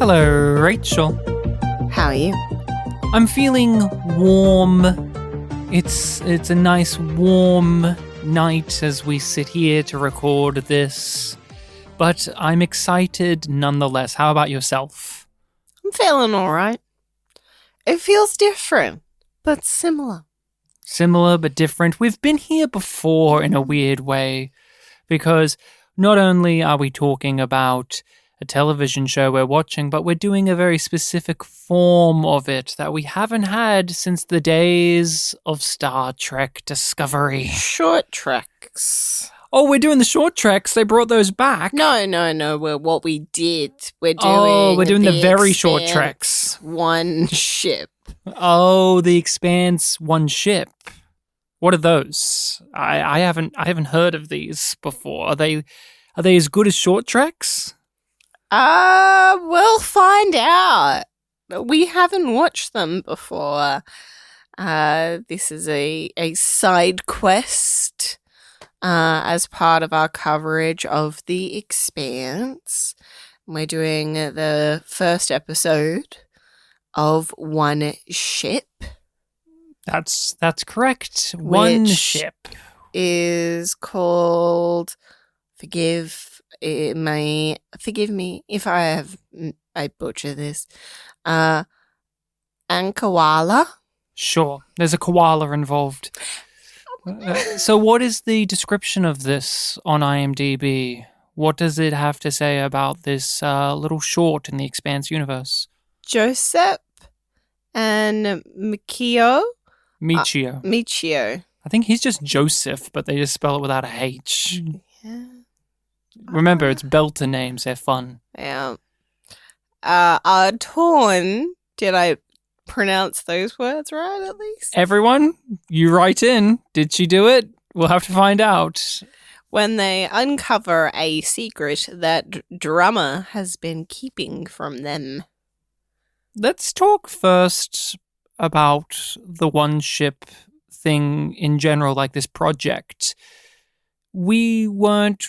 Hello, Rachel. How are you? I'm feeling warm. It's a nice warm night as we sit here to record this, but I'm excited nonetheless. How about yourself? I'm feeling alright. It feels different, but similar. Similar but different. We've been here before in a weird way, because not only are we talking about a television show we're watching, but we're doing a very specific form of it that we haven't had since the days of Star Trek Discovery. Short treks. Oh, we're doing the short treks. They brought those back. No. What we did. We're doing the very short Expanse treks. One ship. Oh, the Expanse one ship. What are those? I haven't heard of these before. Are they as good as short treks? We'll find out. We haven't watched them before. This is a side quest as part of our coverage of The Expanse. We're doing the first episode of One Ship. That's correct. One ship is called Forgive me if I butcher this. Ankawala. Sure, there's a koala involved. So what is the description of this on IMDb? What does it have to say about this little short in the Expanse universe? Joseph and Michio. I think he's just Joseph, but they just spell it without a H. Yeah. Remember, it's Belter names. They're fun. Yeah. Torn. Did I pronounce those words right, at least? Everyone, you write in. Did she do it? We'll have to find out. When they uncover a secret that Drummer has been keeping from them. Let's talk first about the one ship thing in general, like this project. We weren't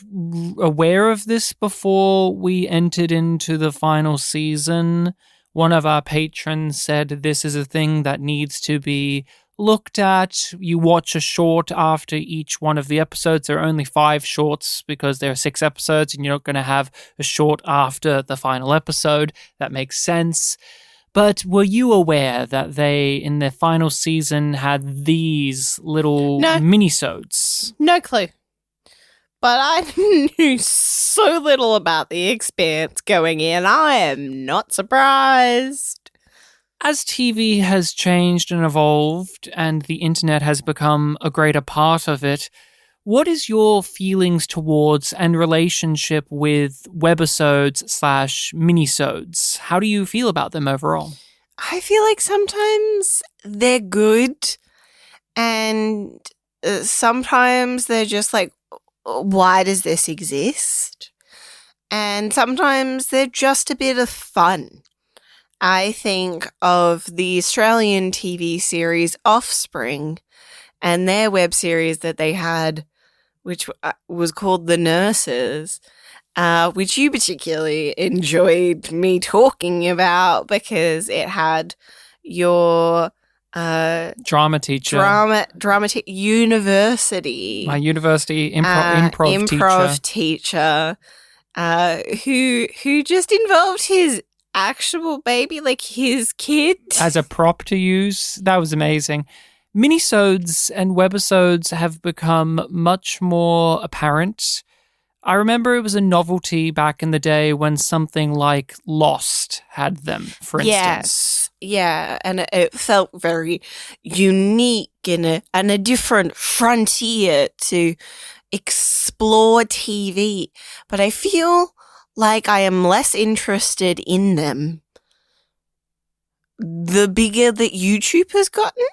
aware of this before we entered into the final season. One of our patrons said this is a thing that needs to be looked at. You watch a short after each one of the episodes. There are only 5 shorts because there are 6 episodes, and you're not going to have a short after the final episode. That makes sense. But were you aware that they, in their final season, had these little minisodes? No clue. But I knew so little about The Expanse going in. I am not surprised. As TV has changed and evolved, and the internet has become a greater part of it, what is your feelings towards and relationship with webisodes/minisodes? How do you feel about them overall? I feel like sometimes they're good, and sometimes they're just like, why does this exist? And sometimes they're just a bit of fun. I think of the Australian TV series Offspring and their web series that they had, which was called The Nurses, which you particularly enjoyed me talking about because it had your drama teacher. University. My university improv teacher. Who just involved his actual baby, like his kid, as a prop to use. That was amazing. Minisodes and webisodes have become much more apparent. I remember it was a novelty back in the day when something like Lost had them, for instance. Yes, yeah, and it felt very unique and a different frontier to explore TV. But I feel like I am less interested in them the bigger that YouTube has gotten.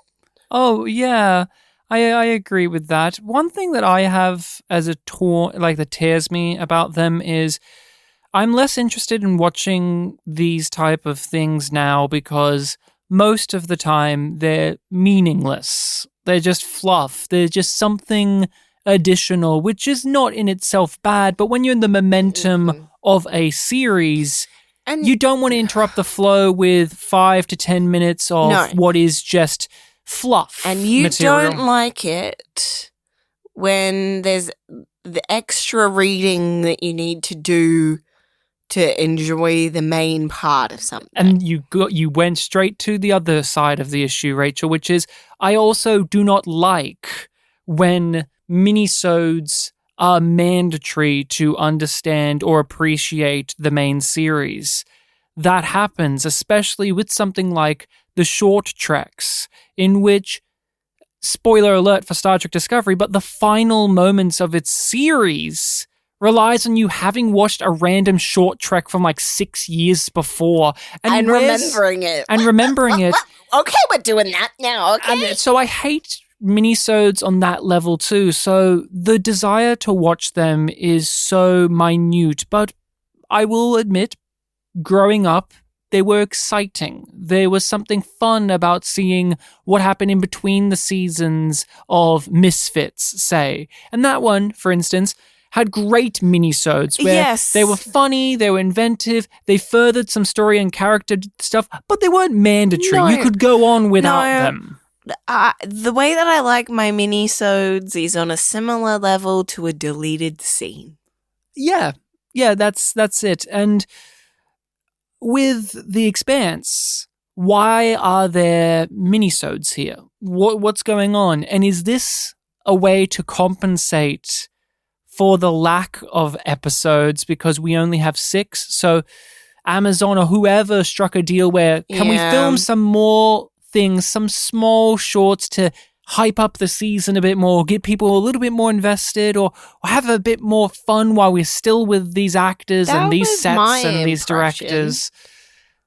Oh, yeah. I agree with that. One thing that I have as a that tears me about them is I'm less interested in watching these type of things now because most of the time they're meaningless. They're just fluff. They're just something additional, which is not in itself bad, but when you're in the momentum of a series, And you don't want to interrupt the flow with 5 to 10 minutes of No. what is just fluff And you material. don't like it when there's the extra reading that you need to do to enjoy the main part of something. And you went straight to the other side of the issue, Rachel, which is I also do not like when minisodes are mandatory to understand or appreciate the main series. That happens, especially with something like the short treks, in which, spoiler alert for Star Trek Discovery, but the final moments of its series relies on you having watched a random short trek from like 6 years before And remembering it. And remembering it. Okay, we're doing that now, okay? And so I hate minisodes on that level too. So the desire to watch them is so minute, but I will admit, growing up, they were exciting. There was something fun about seeing what happened in between the seasons of Misfits, say. And that one, for instance, had great minisodes where Yes. they were funny, they were inventive, they furthered some story and character stuff, but they weren't mandatory. No. You could go on without No. them. The way that I like my minisodes is on a similar level to a deleted scene. Yeah, that's it. And with The Expanse, why are there minisodes here? What's going on? And is this a way to compensate for the lack of episodes because we only have 6? So Amazon or whoever struck a deal where, can we film some more things, some small shorts to hype up the season a bit more, get people a little bit more invested, or have a bit more fun while we're still with these actors That and these was sets my and these impression. directors?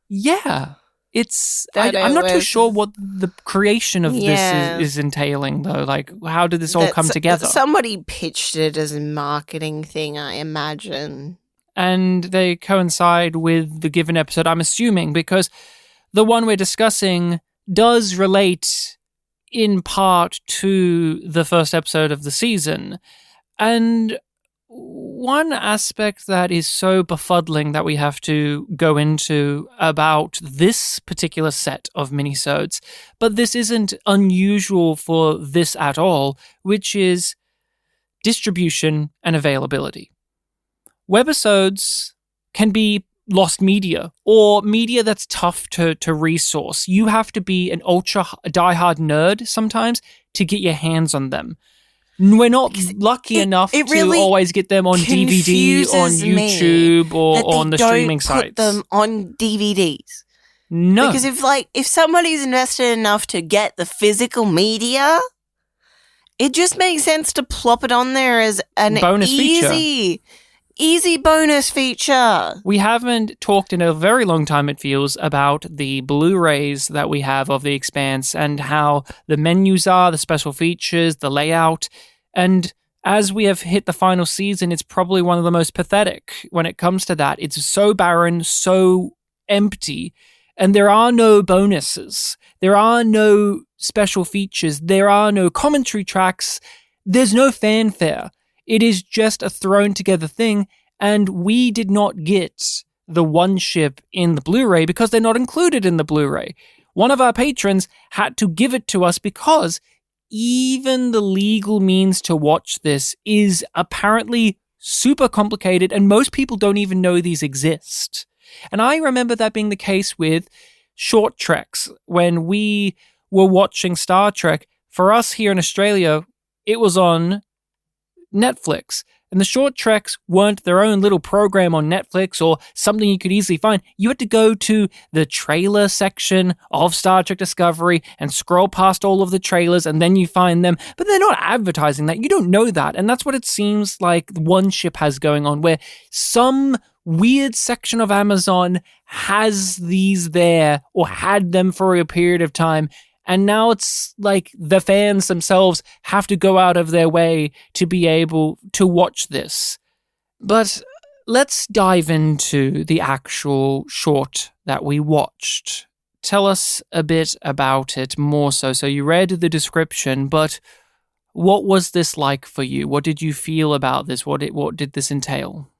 Yeah. It's That I'm it not too was- sure what the creation of Yeah. this is entailing, though. Like, how did this all come together? Somebody pitched it as a marketing thing, I imagine. And they coincide with the given episode, I'm assuming, because the one we're discussing does relate in part to the first episode of the season. And one aspect that is so befuddling that we have to go into about this particular set of minisodes, but this isn't unusual for this at all, which is distribution and availability. Webisodes can be lost media or media that's tough to resource. You have to be an ultra diehard nerd sometimes to get your hands on them. We're not lucky enough it to really always get them on DVD, on confuses me YouTube, or that they on the don't streaming put sites. them on DVDs. No. Because if somebody's invested enough to get the physical media, it just makes sense to plop it on there as an Bonus feature. easy bonus feature. We haven't talked in a very long time, it feels, about the Blu-rays that we have of The Expanse and how the menus are, the special features, the layout. And as we have hit the final season, it's probably one of the most pathetic when it comes to that. It's so barren, so empty, and there are no bonuses. There are no special features. There are no commentary tracks. There's no fanfare. It is just a thrown together thing, and we did not get the one ship in the Blu-ray because they're not included in the Blu-ray. One of our patrons had to give it to us because even the legal means to watch this is apparently super complicated, and most people don't even know these exist. And I remember that being the case with short treks. When we were watching Star Trek, for us here in Australia, it was on Netflix. And the short treks weren't their own little program on Netflix or something you could easily find. You had to go to the trailer section of Star Trek Discovery and scroll past all of the trailers, and then you find them. But they're not advertising that. You don't know that. And that's what it seems like one ship has going on, where some weird section of Amazon has these there or had them for a period of time. And now it's like the fans themselves have to go out of their way to be able to watch this. But let's dive into the actual short that we watched. Tell us a bit about it more so. So you read the description, but what was this like for you? What did you feel about this? What did this entail?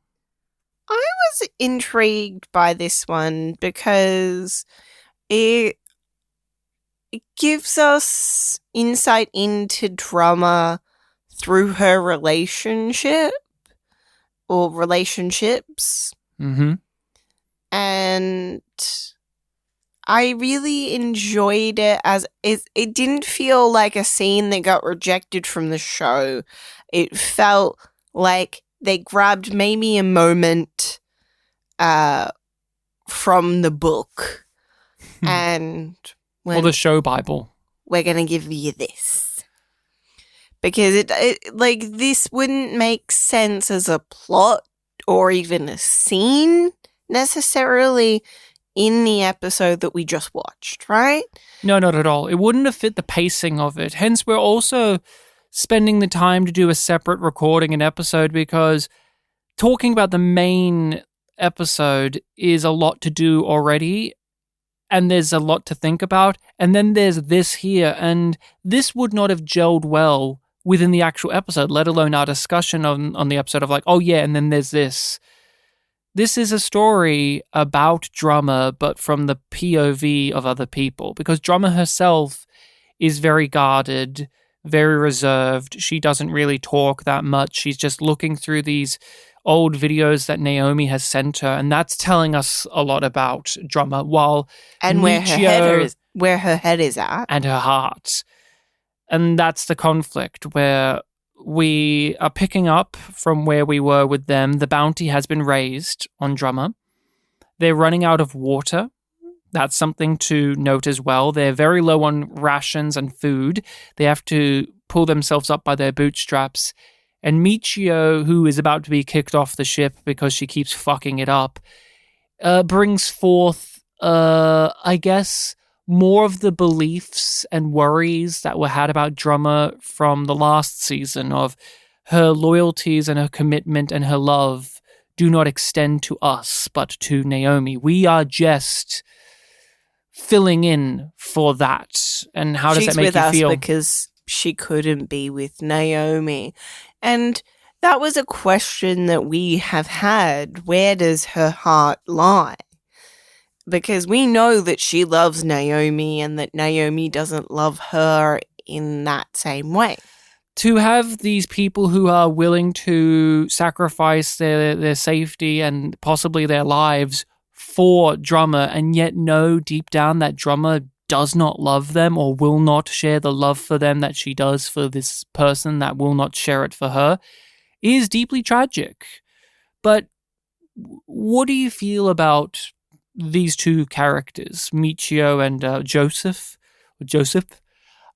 I was intrigued by this one because it gives us insight into drama through her relationship or relationships. Mm-hmm. And I really enjoyed it as it didn't feel like a scene that got rejected from the show. It felt like they grabbed maybe a moment from the book and went, or the show Bible. We're going to give you this. Because it like this wouldn't make sense as a plot or even a scene necessarily in the episode that we just watched, right? No, not at all. It wouldn't have fit the pacing of it. Hence, we're also spending the time to do a separate recording an episode because talking about the main episode is a lot to do already, and there's a lot to think about. And then there's this here, and this would not have gelled well within the actual episode, let alone our discussion on the episode of like, oh yeah, and then there's this. This is a story about Drummer, but from the POV of other people, because Drummer herself is very guarded, very reserved. She doesn't really talk that much. She's just looking through these old videos that Naomi has sent her, and that's telling us a lot about Drummer. While and where her head is at, and her heart, and that's the conflict where we are picking up from where we were with them. The bounty has been raised on Drummer. They're running out of water. That's something to note as well. They're very low on rations and food. They have to pull themselves up by their bootstraps. And Michio, who is about to be kicked off the ship because she keeps fucking it up, brings forth, I guess, more of the beliefs and worries that were had about Drummer from the last season of her loyalties and her commitment and her love do not extend to us, but to Naomi. We are just filling in for that. And how does that make you feel? She's with us because she couldn't be with Naomi. And that was a question that we have had. Where does her heart lie? Because we know that she loves Naomi and that Naomi doesn't love her in that same way. To have these people who are willing to sacrifice their safety and possibly their lives for Drummer, and yet know deep down that Drummer does not love them or will not share the love for them that she does for this person that will not share it for her, is deeply tragic. But what do you feel about these two characters, Michio and Joseph?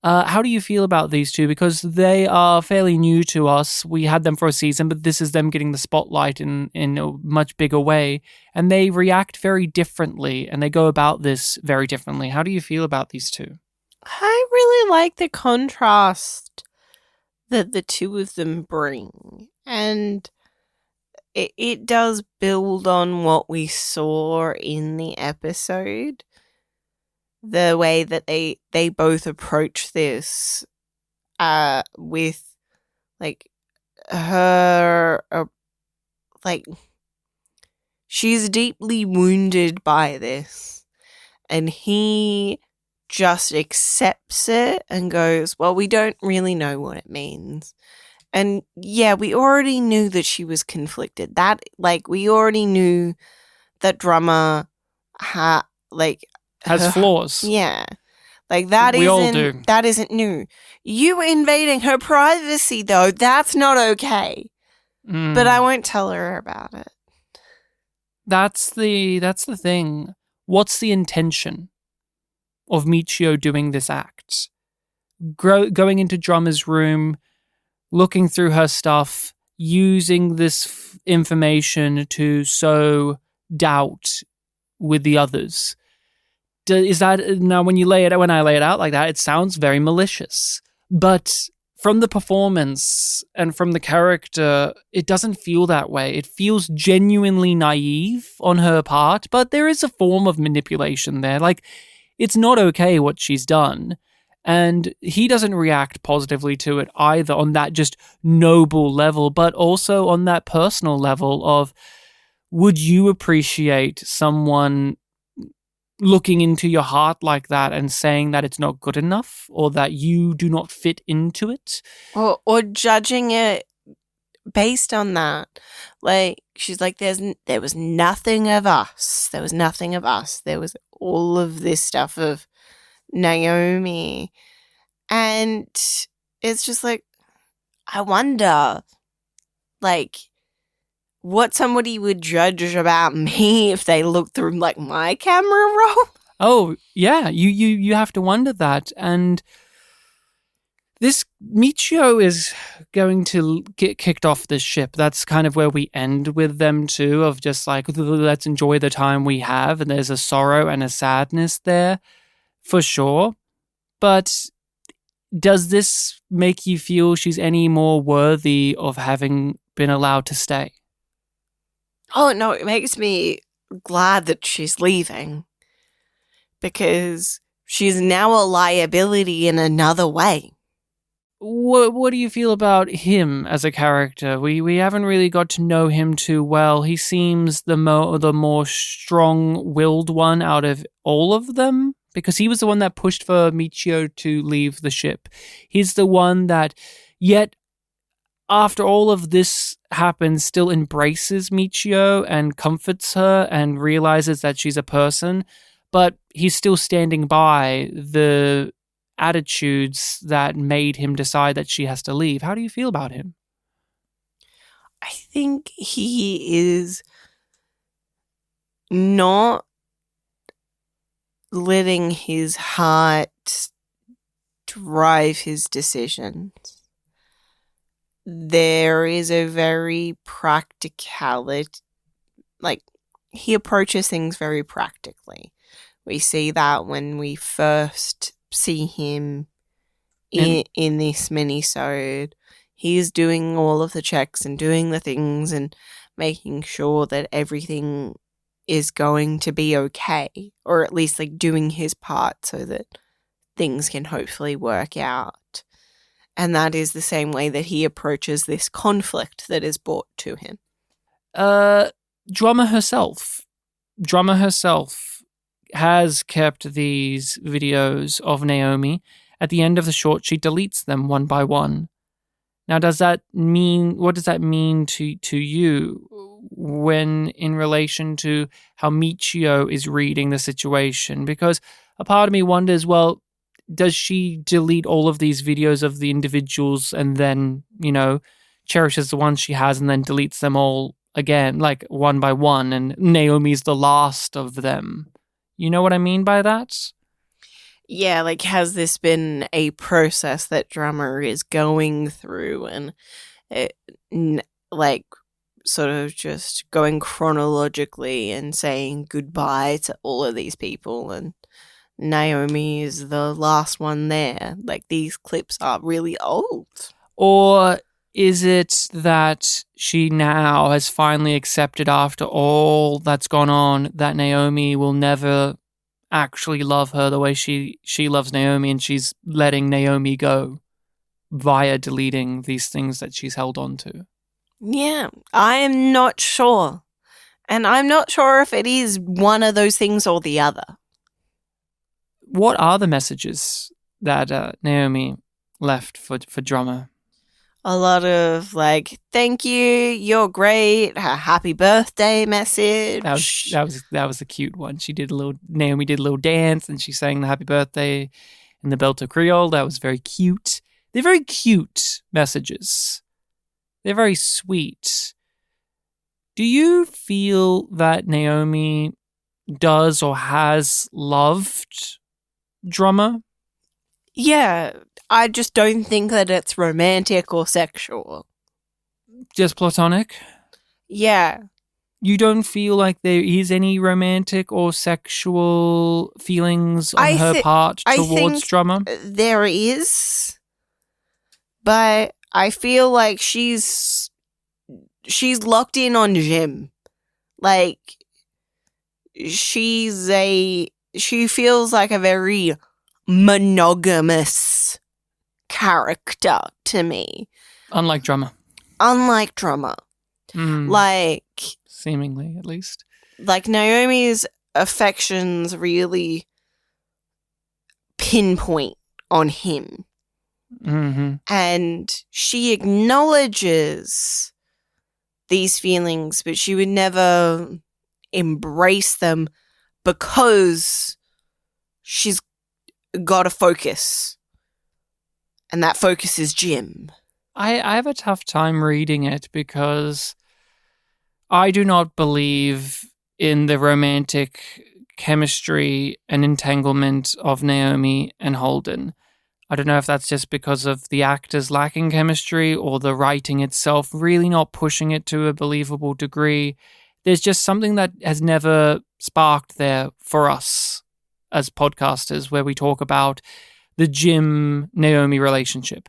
How do you feel about these two? Because they are fairly new to us. We had them for a season, but this is them getting the spotlight in a much bigger way. And they react very differently, and they go about this very differently. How do you feel about these two? I really like the contrast that the two of them bring. And it does build on what we saw in the episode. The way that they both approach this with, like, her, like, she's deeply wounded by this. And he just accepts it and goes, well, we don't really know what it means. And yeah, we already knew that she was conflicted. We already knew that Drummer has flaws. Yeah. That isn't new. You invading her privacy, though, that's not okay. But I won't tell her about it. That's the thing. What's the intention of Michio doing this act? Going into Drummer's room, looking through her stuff, using this information to sow doubt with the others. Is that now when I lay it out like that, it sounds very malicious. But from the performance and from the character, it doesn't feel that way. It feels genuinely naive on her part, but there is a form of manipulation there. It's not okay what she's done. And he doesn't react positively to it either on that just noble level, but also on that personal level of, would you appreciate someone looking into your heart like that and saying that it's not good enough or that you do not fit into it? Or judging it based on that. Like, she's like, there was nothing of us. There was nothing of us. There was all of this stuff of Naomi. And it's just like, I wonder, like, what somebody would judge about me if they looked through, like, my camera roll. Oh, yeah, you have to wonder that. And this Michio is going to get kicked off this ship. That's kind of where we end with them too, of just like, let's enjoy the time we have. And there's a sorrow and a sadness there, for sure. But does this make you feel she's any more worthy of having been allowed to stay? Oh, no, it makes me glad that she's leaving. Because she's now a liability in another way. What do you feel about him as a character? We haven't really got to know him too well. He seems the more strong-willed one out of all of them, because he was the one that pushed for Michio to leave the ship. He's the one that, yet after all of this happens, still embraces Michio and comforts her and realizes that she's a person, but he's still standing by the attitudes that made him decide that she has to leave. How do you feel about him? I think he is not letting his heart drive his decisions. There is a very practicality, like, he approaches things very practically. We see that when we first see him in this mini-sode. He's doing all of the checks and doing the things and making sure that everything is going to be okay, or at least like doing his part so that things can hopefully work out. And that is the same way that he approaches this conflict that is brought to him. Drummer herself has kept these videos of Naomi. At the end of the short, she deletes them one by one. Now, what does that mean to you when in relation to how Michio is reading the situation? Because a part of me wonders, well, does she delete all of these videos of the individuals and then, cherishes the ones she has and then deletes them all again, like one by one, and Naomi's the last of them? You know what I mean by that? Yeah, like, has this been a process that Drummer is going through and, sort of just going chronologically and saying goodbye to all of these people, and Naomi is the last one there? Like, these clips are really old. Or is it that she now has finally accepted, after all that's gone on, that Naomi will never actually love her the way she loves Naomi, and she's letting Naomi go via deleting these things that she's held on to? Yeah, I am not sure. And I'm not sure if it is one of those things or the other. What are the messages that Naomi left for Drummer? A lot of, like, thank you, you're great, a happy birthday message. That was a cute one. Naomi did a little dance and she sang the happy birthday in the Belto Creole. That was very cute. They're very cute messages. They're very sweet. Do you feel that Naomi does or has loved Drummer? Yeah, I just don't think that it's romantic or sexual. Just platonic? Yeah. You don't feel like there is any romantic or sexual feelings on her part towards Drummer? There is, but I feel like she's locked in on Jim. Like, she feels like a very monogamous character to me. Unlike Drummer. Like, seemingly, at least. Like, Naomi's affections really pinpoint on him. Mm-hmm. And she acknowledges these feelings, but she would never embrace them because she's got a focus. And that focus is Jim. I have a tough time reading it because I do not believe in the romantic chemistry and entanglement of Naomi and Holden. I don't know if that's just because of the actors lacking chemistry or the writing itself really not pushing it to a believable degree. There's just something that has never sparked there for us as podcasters where we talk about the Jim-Naomi relationship.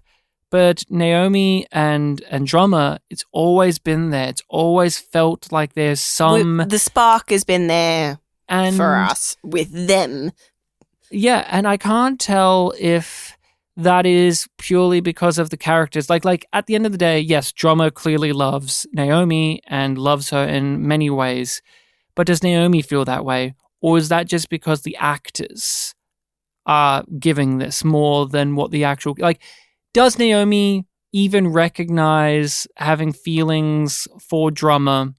But Naomi and Androma, it's always been there. It's always felt like there's some... The spark has been there for us with them. Yeah, and I can't tell if that is purely because of the characters. Like at the end of the day, yes, Drama clearly loves Naomi and loves her in many ways. But does Naomi feel that way? Or is that just because the actors are giving this more than what the actual... Like, does Naomi even recognize having feelings for Drama?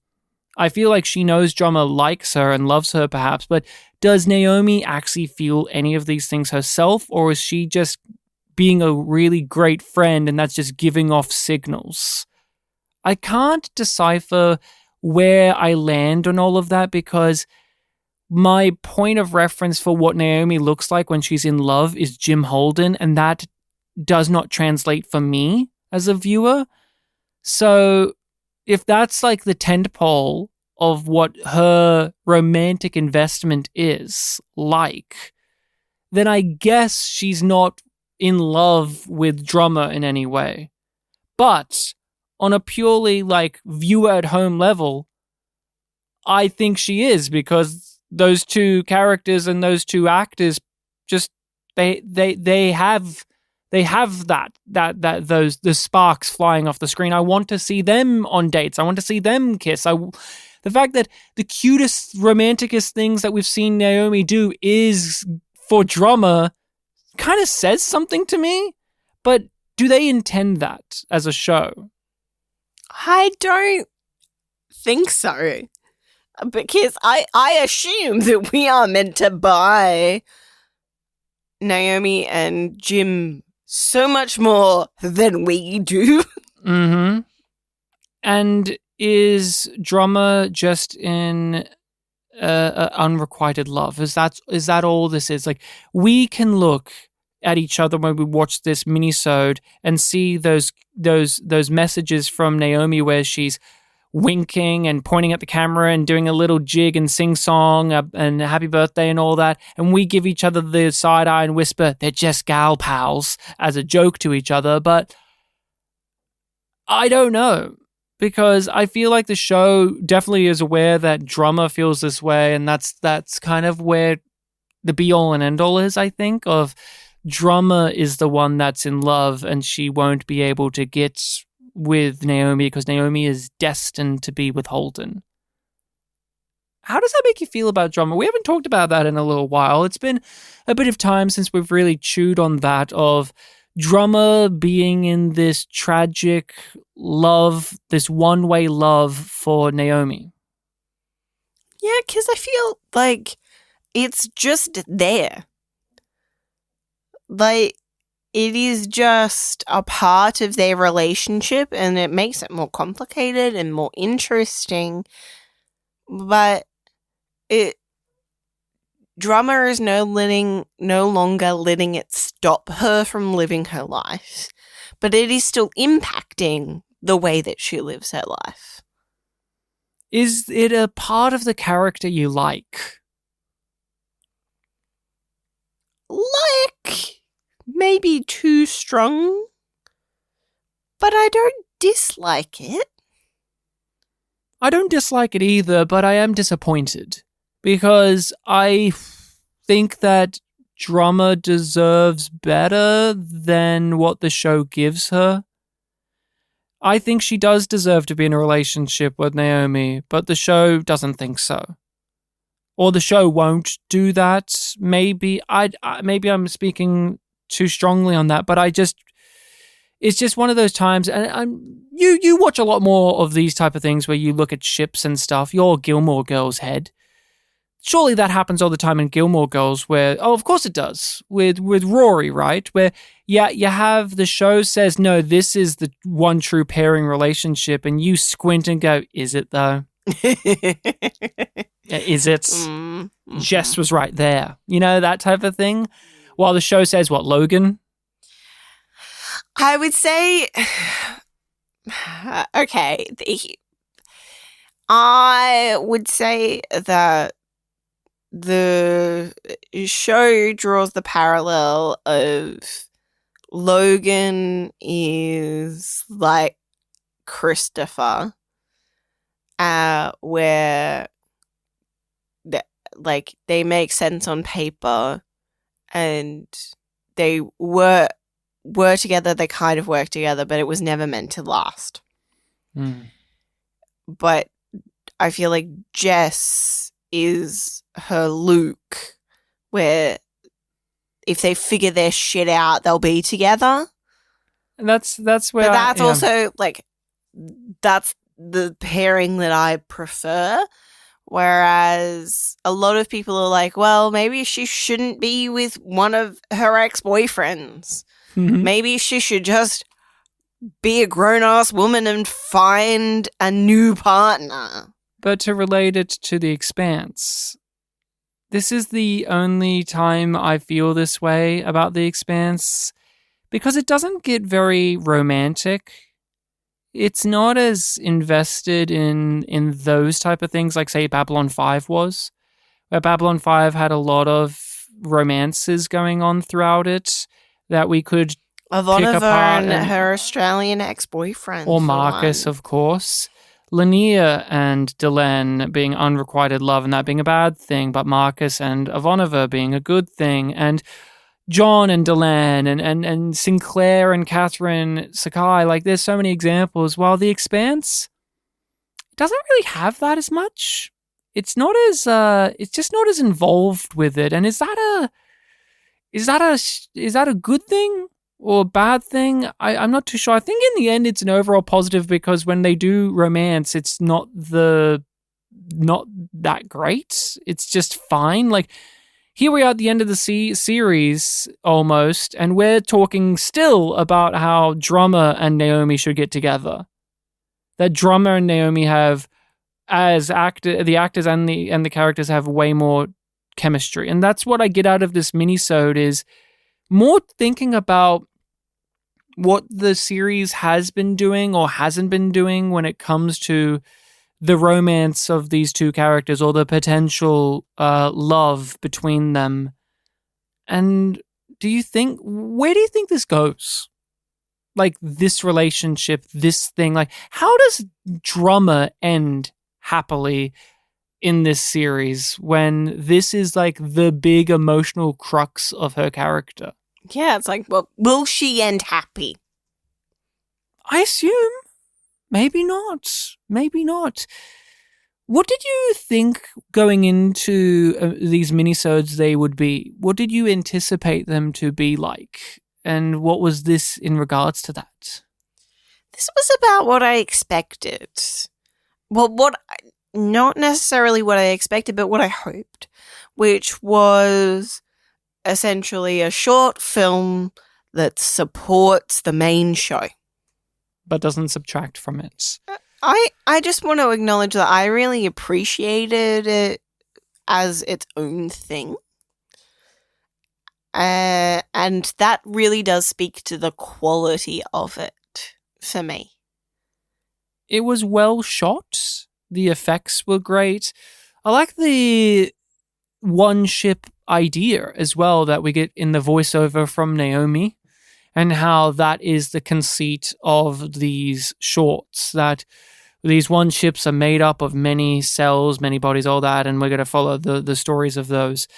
I feel like she knows Drama likes her and loves her perhaps, but does Naomi actually feel any of these things herself? Or is she just being a really great friend and that's just giving off signals? I can't decipher where I land on all of that because my point of reference for what Naomi looks like when she's in love is Jim Holden, and that does not translate for me as a viewer. So if that's like the tentpole of what her romantic investment is like, then I guess she's not in love with Drummer in any way. But on a purely like viewer at home level, I think she is, because those two characters and those two actors just they have those the sparks flying off the screen. I want to see them on dates. I want to see them kiss. The fact that the cutest, romanticest things that we've seen Naomi do is for Drama kind of says something to me. But do they intend that as a show? I don't think so. Because I assume that we are meant to buy Naomi and Jim so much more than we do. Mm-hmm. And is Drama just in unrequited love? Is that all this is? Like, we can look at each other when we watch this minisode and see those messages from Naomi where she's winking and pointing at the camera and doing a little jig and sing song and happy birthday and all that, and we give each other the side eye and whisper they're just gal pals as a joke to each other. But I don't know, because I feel like the show definitely is aware that Drummer feels this way, and that's kind of where the be all and end all is, I think, of Drummer is the one that's in love and she won't be able to get with Naomi because Naomi is destined to be with Holden. How does that make you feel about Drummer? We haven't talked about that in a little while. It's been a bit of time since we've really chewed on that, of Drummer being in this tragic love, this one-way love for Naomi. Yeah, because I feel like it's just there. Like, it is just a part of their relationship, and it makes it more complicated and more interesting. But Drummer is no longer letting it stop her from living her life, but it is still impacting the way that she lives her life. Is it a part of the character you like? Like, maybe too strong, but I don't dislike it. I don't dislike it either, but I am disappointed because I think that Drummer deserves better than what the show gives her. I think she does deserve to be in a relationship with Naomi, but the show doesn't think so. Or the show won't do that. Maybe maybe I'm speaking too strongly on that, but it's just one of those times, and you watch a lot more of these type of things where you look at ships and stuff. You're Gilmore Girls head. Surely that happens all the time in Gilmore Girls where, oh, of course it does, with Rory, right? Where, yeah, you have the show says, no, this is the one true pairing relationship, and you squint and go, is it though? Is it? Mm-hmm. Jess was right there. You know, that type of thing. While the show says, what, Logan? I would say, okay, I would say that the show draws the parallel of Logan is like Christopher, where they make sense on paper, and they were together. They kind of worked together, but it was never meant to last. But I feel like Jess is her Luke, where if they figure their shit out, they'll be together. And that's where. But that's also like that's the pairing that I prefer. Whereas a lot of people are like, well, maybe she shouldn't be with one of her ex-boyfriends. Mm-hmm. Maybe she should just be a grown-ass woman and find a new partner. But to relate it to The Expanse, this is the only time I feel this way about The Expanse, because it doesn't get very romantic. It's not as invested in those type of things like, say, Babylon 5 was, where Babylon 5 had a lot of romances going on throughout it that we could pick apart. And her Australian ex-boyfriend. Or Marcus, of course. Lanier and Delenn being unrequited love and that being a bad thing, but Marcus and Ivanova being a good thing, and John and Delenn and Sinclair and Catherine Sakai. Like, there's so many examples. While The Expanse doesn't really have that as much. It's not as it's just not as involved with it. And is that a good thing or a bad thing? I'm not too sure. I think in the end it's an overall positive, because when they do romance, it's not that great. It's just fine. Like, here we are at the end of the series almost, and we're talking still about how Drummer and Naomi should get together. That Drummer and Naomi have, as the actors and the characters have way more chemistry. And that's what I get out of this minisode, is more thinking about what the series has been doing or hasn't been doing when it comes to the romance of these two characters, or the potential love between them. And where do you think this goes? Like, this relationship, this thing, like, how does Drummer end happily in this series when this is like the big emotional crux of her character? Yeah, it's like, well, will she end happy? I assume. Maybe not. Maybe not. What did you think going into these minisodes they would be? What did you anticipate them to be like? And what was this in regards to that? This was about what I expected. Well, not necessarily what I expected, but what I hoped, which was essentially a short film that supports the main show. But doesn't subtract from it. I just want to acknowledge that I really appreciated it as its own thing. And that really does speak to the quality of it for me. It was well shot. The effects were great. I like the one ship idea as well that we get in the voiceover from Naomi, and how that is the conceit of these shorts, that these one ships are made up of many cells, many bodies, all that, and we're going to follow the stories of those.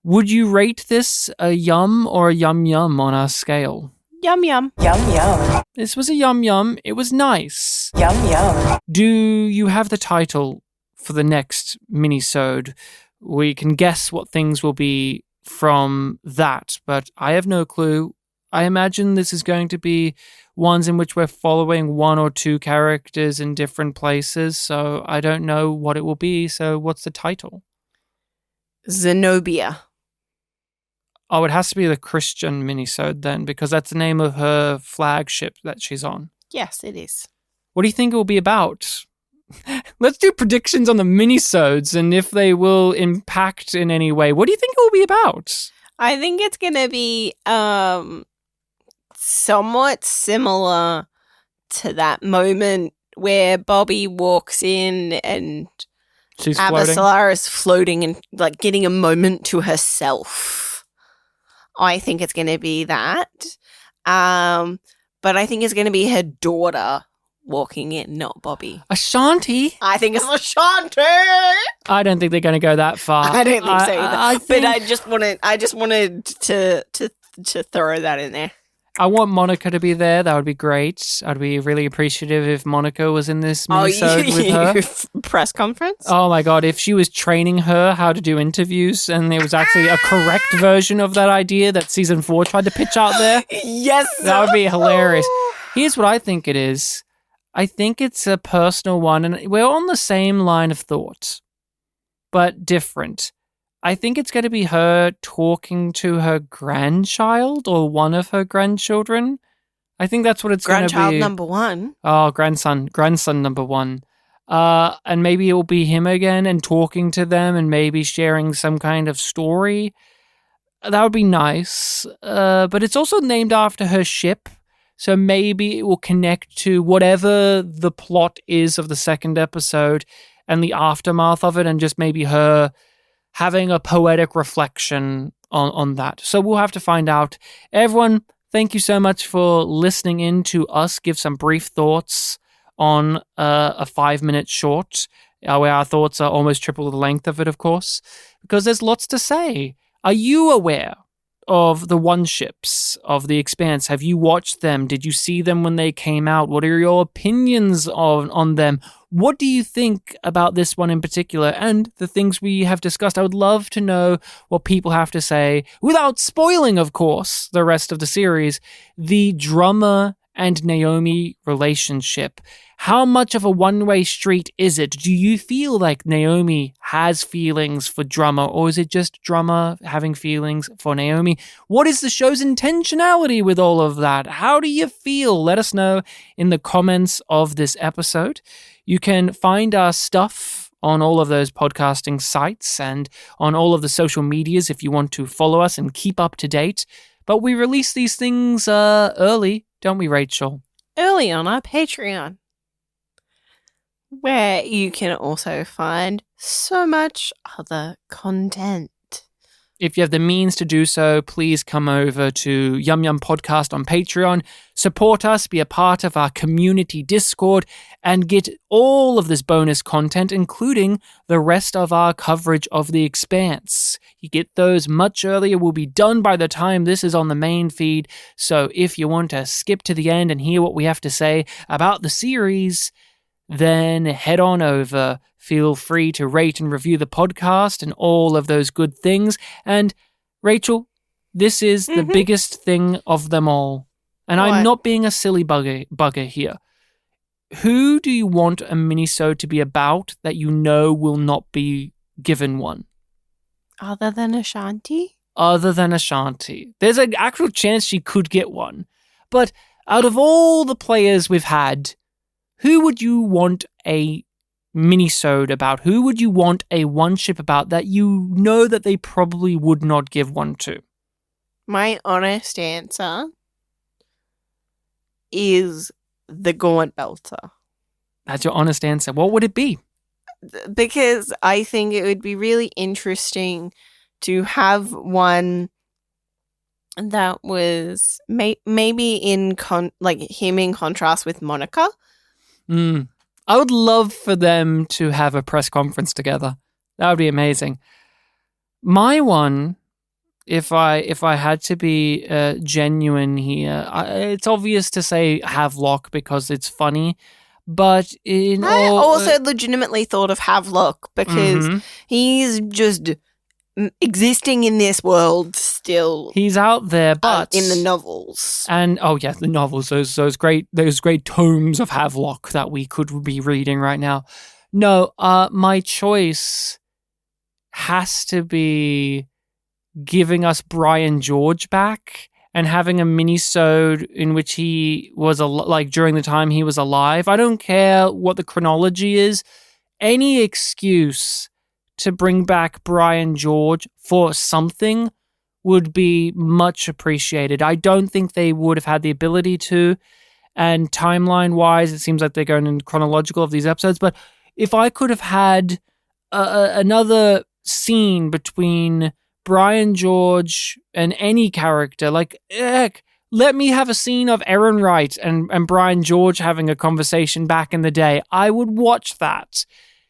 Would you rate this a yum or a yum yum on our scale? Yum yum. Yum yum. This was a yum yum. It was nice. Yum yum. Do you have the title for the next mini-sode? We can guess what things will be from that, but I have no clue. I imagine this is going to be ones in which we're following one or two characters in different places, so I don't know what it will be. So what's the title? Zenobia. Oh, it has to be the Christian minisode then, because that's the name of her flagship that she's on. Yes, it is. What do you think it will be about? Let's do predictions on the minisodes and if they will impact in any way. What do you think it will be about? I think it's going to be somewhat similar to that moment where Bobby walks in and She's floating. Avasarala is floating and like getting a moment to herself. I think it's going to be that. But I think it's going to be her daughter walking in, not Bobby. Ashanti? I think it's Ashanti. I don't think they're going to go that far. I don't think so either. But I just wanted to throw that in there. I want Monica to be there. That would be great. I'd be really appreciative if Monica was in this minisode with her. Press conference? Oh my god, if she was training her how to do interviews and there was actually a correct version of that idea that season 4 tried to pitch out there. Yes. That would be hilarious. Here's what I think it is. I think it's a personal one, and we're on the same line of thought, but different. I think it's going to be her talking to her grandchild or one of her grandchildren. I think that's what it's going to be. Grandchild number 1. Oh, grandson number 1. And maybe it will be him again and talking to them and maybe sharing some kind of story. That would be nice. But it's also named after her ship. So maybe it will connect to whatever the plot is of the second episode and the aftermath of it, and just maybe her having a poetic reflection on that. So we'll have to find out. Everyone, thank you so much for listening in to us give some brief thoughts on a 5-minute short, where our thoughts are almost triple the length of it, of course, because there's lots to say. Are you aware of the one ships of the Expanse? Have you watched them? Did you see them when they came out? What are your opinions on them? What do you think about this one in particular and the things we have discussed? I would love to know what people have to say without spoiling, of course, the rest of the series. The drummer and Naomi relationship. How much of a one-way street is it? Do you feel like Naomi has feelings for Drummer, or is it just Drummer having feelings for Naomi? What is the show's intentionality with all of that? How do you feel? Let us know in the comments of this episode. You can find our stuff on all of those podcasting sites and on all of the social medias if you want to follow us and keep up to date. But we release these things early, don't we, Rachel? Early on our Patreon, where you can also find so much other content. If you have the means to do so, please come over to Yum Podcast on Patreon, support us, be a part of our community Discord, and get all of this bonus content, including the rest of our coverage of The Expanse. You get those much earlier, will be done by the time this is on the main feed, so if you want to skip to the end and hear what we have to say about the series, then head on over. Feel free to rate and review the podcast and all of those good things. And Rachel, this is the biggest thing of them all. And What? I'm not being a silly bugger here. Who do you want a minisode to be about that you know will not be given one? Other than Ashanti? Other than Ashanti. There's an actual chance she could get one. But out of all the players we've had, who would you want a minisode about? Who would you want a one ship about that you know that they probably would not give one to? My honest answer is the Gaunt Belter. That's your honest answer. What would it be? Because I think it would be really interesting to have one that was maybe in him in contrast with Monica. I would love for them to have a press conference together. That would be amazing. My one if I had to be genuine here, it's obvious to say Havelock because it's funny, but I also legitimately thought of Havelock because he's just existing in this world still. He's out there, but in the novels. And the novels, those great tomes of Havelock that we could be reading right now. No, my choice has to be giving us Brian George back and having a mini-sode in which he was during the time he was alive. I don't care what the chronology is. Any excuse to bring back Brian George for something would be much appreciated. I don't think they would have had the ability to, and timeline-wise, it seems like they're going in chronological of these episodes, but if I could have had another scene between Brian George and any character, let me have a scene of Aaron Wright and Brian George having a conversation back in the day. I would watch that.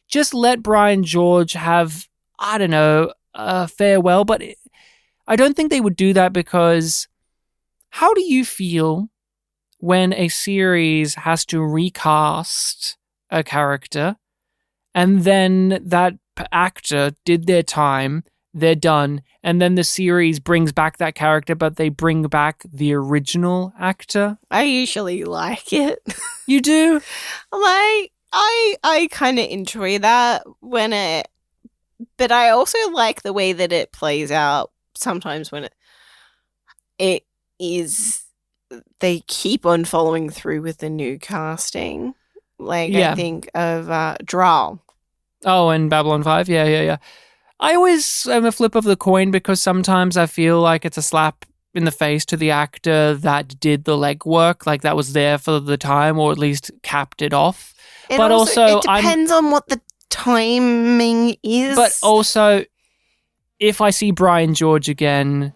Just let Brian George have, I don't know, a farewell, but I don't think they would do that because how do you feel when a series has to recast a character and then that actor did their time, they're done, and then the series brings back that character, but they bring back the original actor? I usually like it. You do? I kind of enjoy that but I also like the way that it plays out sometimes when it is, they keep on following through with the new casting. I think of Draal. Oh, and Babylon 5? Yeah. I always am a flip of the coin because sometimes I feel like it's a slap in the face to the actor that did the legwork, like that was there for the time or at least capped it off. It depends on what the timing is. But also, if I see Brian George again,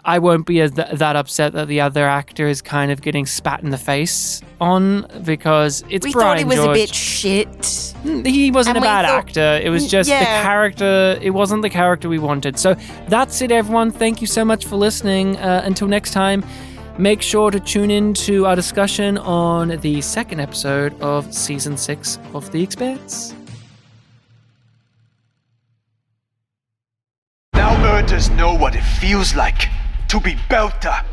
I won't be that upset that the other actor is kind of getting spat in the face on because it's Brian George. We thought he was a bit shit. He wasn't a bad actor. It was just the character. It wasn't the character we wanted. So that's it, everyone. Thank you so much for listening. Until next time, make sure to tune in to our discussion on the second episode of Season 6 of The Expanse. Now Earthers know what it feels like to be Belter.